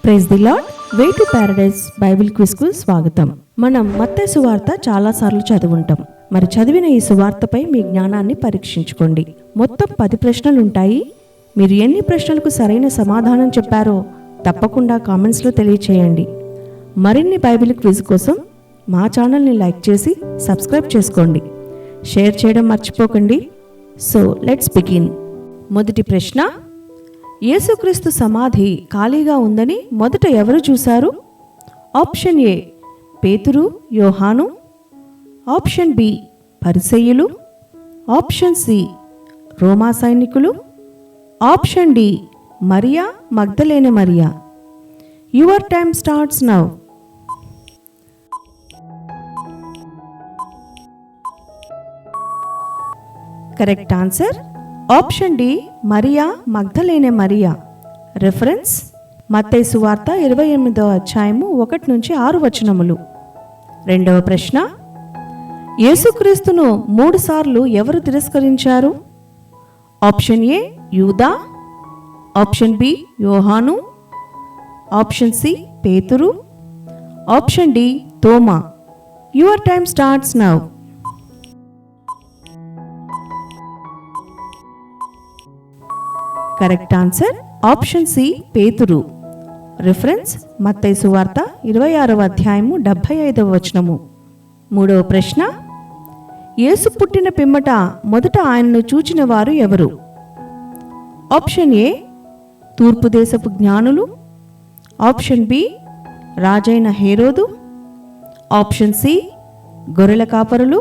Praise the Lord. Way to paradise Bible క్విజ్కు స్వాగతం. మనం మత్తయి సువార్త చాలాసార్లు చదువుంటాం. మరి చదివిన ఈ సువార్తపై మీ జ్ఞానాన్ని పరీక్షించుకోండి. మొత్తం 10 ప్రశ్నలుంటాయి. మీరు ఎన్ని ప్రశ్నలకు సరైన సమాధానం చెప్పారో తప్పకుండా కామెంట్స్లో తెలియచేయండి. మరిన్ని బైబిల్ క్విజ్ కోసం మా ఛానల్ని లైక్ చేసి సబ్స్క్రైబ్ చేసుకోండి. షేర్ చేయడం మర్చిపోకండి. So let's begin. మొదటి ప్రశ్న, యేసుక్రీస్తు సమాధి ఖాళీగా ఉందని మొదట ఎవరు చూశారు? ఆప్షన్ ఏ పేతురు, యోహాను. ఆప్షన్ బి పరిసయ్యులు. ఆప్షన్ సి రోమా సైనికులు. ఆప్షన్ డి మరియా మగ్దలేనే మరియా. Your time starts now. Correct answer option D మరియా మగ్దలేనే మరియా. రెఫరెన్స్ మత్తయి సువార్త 28వ అధ్యాయము 1 నుంచి 6 వచనములు. రెండవ ప్రశ్న, యేసుక్రీస్తును 3 సార్లు ఎవరు తిరస్కరించారు? ఆప్షన్ ఏ యూదా. ఆప్షన్ బి యోహాను. ఆప్షన్ సి పేతురు. ఆప్షన్ డి తోమా. Your time starts now. Correct answer option C పేతురు. రిఫరెన్స్ మత్తయి సువార్త 26వ అధ్యాయము 75వ వచనము. మూడవ ప్రశ్న, యేసు పుట్టిన పిమ్మట మొదట ఆయనను చూచిన వారు ఎవరు? ఆప్షన్ ఏ తూర్పు దేశపు జ్ఞానులు. ఆప్షన్ బి రాజైన హేరోదు. ఆప్షన్ సి గొర్రెల కాపరులు.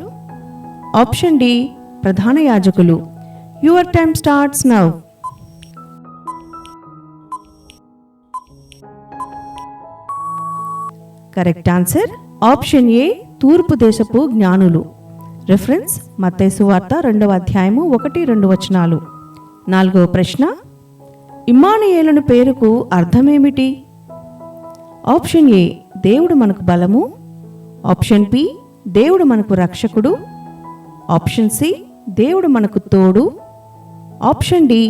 ఆప్షన్ డి ప్రధాన యాజకులు. Your time starts now. Correct answer option A తూర్పు దేశపు జ్ఞానులు. రిఫరెన్స్ మత్తయి సువార్త 2వ అధ్యాయము 1-2 వచనాలు. నాలుగవ ప్రశ్న, ఇమ్మానుయేలును పేరుకు అర్థమేమిటి? ఆప్షన్ ఏ దేవుడు మనకు బలము. ఆప్షన్ బి దేవుడు మనకు రక్షకుడు. ఆప్షన్ సి దేవుడు మనకు తోడు. ఆప్షన్ డి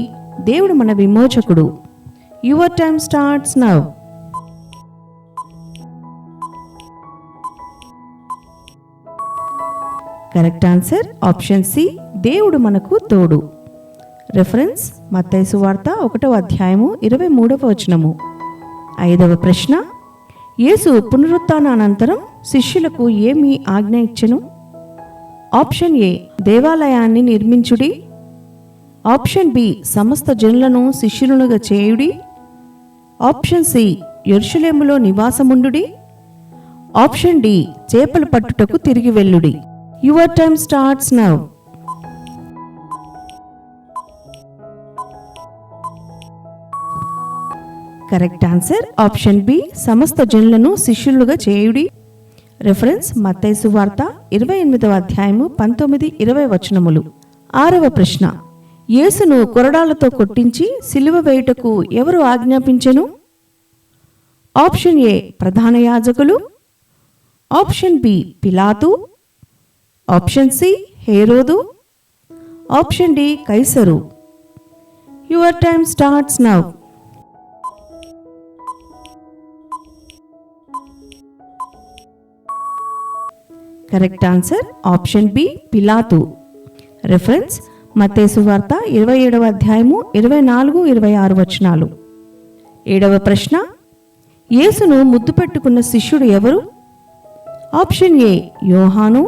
దేవుడు మన విమోచకుడు. Your time starts now. Correct answer option C దేవుడు మనకు తోడు. రెఫరెన్స్ మత్తయి సువార్త 1వ అధ్యాయము 23వ వచనము. ఐదవ ప్రశ్న, యేసు పునరుత్థానానంతరం శిష్యులకు ఏమి ఆజ్ఞ ఇచ్చెను? ఆప్షన్ ఏ దేవాలయాన్ని నిర్మించుడి. ఆప్షన్ బి సమస్త జనులను శిష్యులుగా చేయుడి. ఆప్షన్ సి యెరూషలేములో నివాసముండుడి. ఆప్షన్ డి చేపలు పట్టుటకు తిరిగి వెళ్ళుడి. Your time starts now. Correct answer option B సమస్త జనులను శిష్యులుగా చేయుడి. రెఫరెన్స్ మత్తయి సువార్త 28వ అధ్యాయము 19-20 వచనములు. ఆరవ ప్రశ్న, యేసును కొరడాలతో కొట్టించి సిలువ వేయుటకు ఎవరు ఆజ్ఞాపించెను? ఆప్షన్ ఏ ప్రధాన యాజకులు. ఆప్షన్ బి పిలాతు. ఆప్షన్ సి హేరోదు. ఆప్షన్ డి కైసరు. Your time starts now. Correct answer option B పిలాతు. రిఫరెన్స్ మత్తయి సువార్త 27వ అధ్యాయము 24-26 వచనాలు. ఏడవ ప్రశ్న, యేసును ముద్దు పెట్టుకున్న శిష్యుడు ఎవరు? ఆప్షన్ ఏ యోహాను.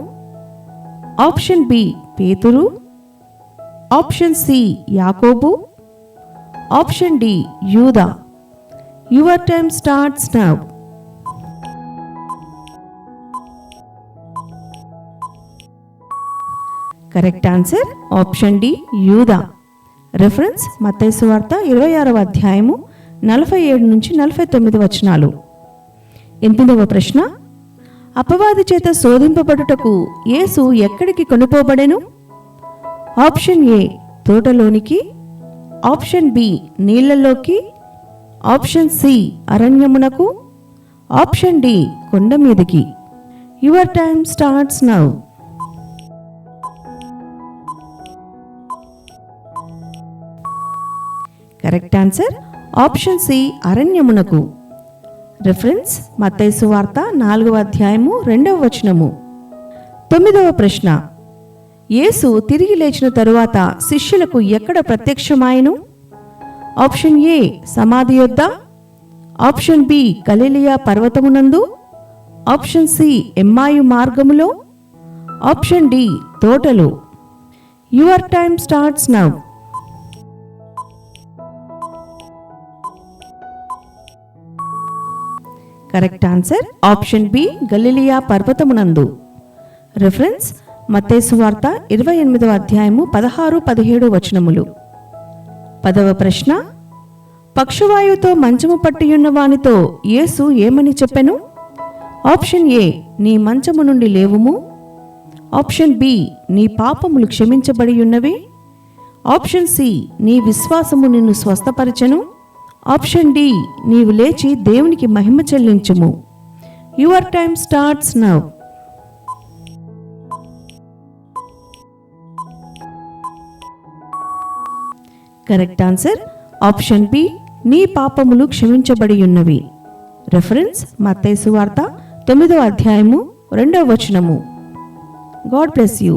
ఆప్షన్ బి పేతురు. ఆప్షన్ సి యాకోబు. ఆప్షన్ డి యూదా. Your time starts now. Correct answer option D యూదా. రెఫరెన్స్ మత్తయి సువార్త 26వ అధ్యాయము 47-49 వచనాలు. 8వ ప్రశ్న, అపవాది చేత శోధింపబడుటకు యేసు ఎక్కడికి కొనుపోబడెను? ఆప్షన్ ఏ తోటలోనికి. ఆప్షన్ బి నీళ్లలోకి. ఆప్షన్ సి అరణ్యమునకు. ఆప్షన్ డి కొండ మీదకి. Your time starts now. Correct answer option C అరణ్యమునకు. రిఫరెన్స్ మత్తయి సువార్త 4వ అధ్యాయము 2వ వచనము. 9వ ప్రశ్న, యేసు తిరిగి లేచిన తరువాత శిష్యులకు ఎక్కడ ప్రత్యక్షమాయెను? ఆప్షన్ ఏ సమాధి యొద్ద, ఆప్షన్ బి గలిలయ పర్వతమునందు, ఆప్షన్ సి ఎమ్మాయు మార్గములో, ఆప్షన్ డి తోటలో. Your time starts now. Correct answer option B గలిలయ పర్వతమునందు. రిఫరెన్స్ మత్తయి సువార్త 28వ అధ్యాయము 16-17 వచనములు. 10వ ప్రశ్న, పక్షవాయువుతో మంచము పట్టియున్న వానితో యేసు ఏమని చెప్పెను? ఆప్షన్ ఏ నీ మంచము నుండి లేవుము, ఆప్షన్ బి నీ పాపములు క్షమించబడి ఉన్నవి, ఆప్షన్ సి నీ విశ్వాసము నిన్ను స్వస్థపరచెను, ఆప్షన్ డి నీవు లేచి దేవునికి మహిమ చెల్లించుము. Your time starts now. Correct answer option B నీ పాపములు క్షమించబడి ఉన్నవి. రెఫరెన్స్ మత్తయి సువార్త 9వ అధ్యాయము 2వ వచనము. God bless you.